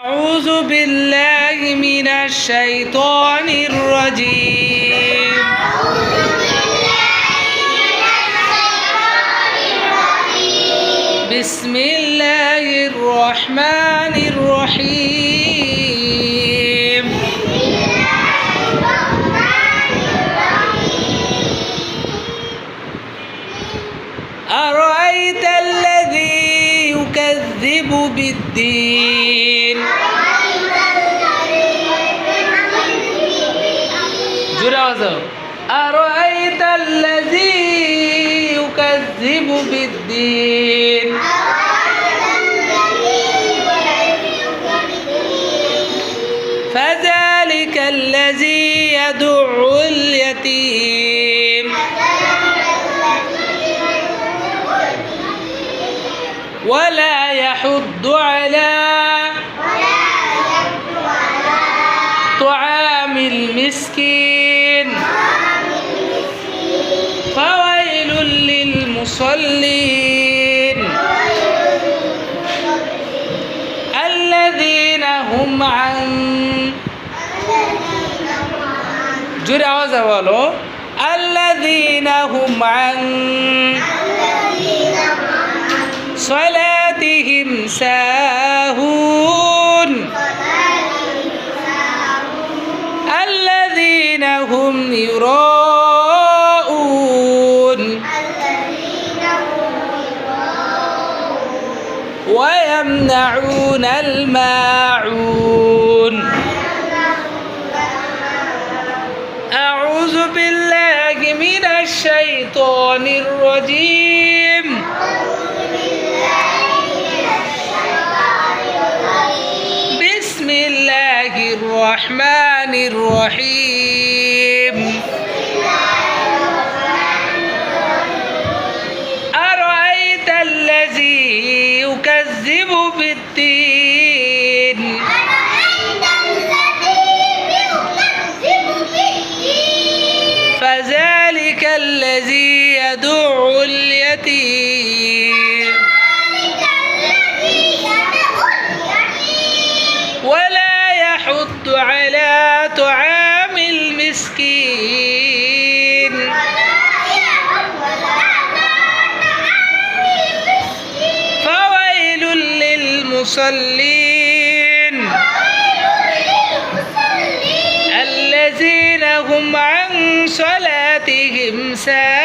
أعوذ بالله من الشيطان الرجيم بسم الله الرحمن الرحيم أرأيت الذي يكذب بالدين أرأيت الذي يكذب بالدين فذلك الذي يدع اليتيم ولا يحض على طعام المسكين فويل للمصلين الذين هم عن الذين هم عن صلاتهم ساهون الذين هم يراءون ويمنعون الماعون أعوذ بالله من الشيطان الرجيم بسم الله الرحمن الرحيم أرأيت الذي يكذب بالدين فذلك الذي يدع اليتيم ولا يحض على طعام المسكين فويل للمصلين الذين هم عن صلاتهم ساهون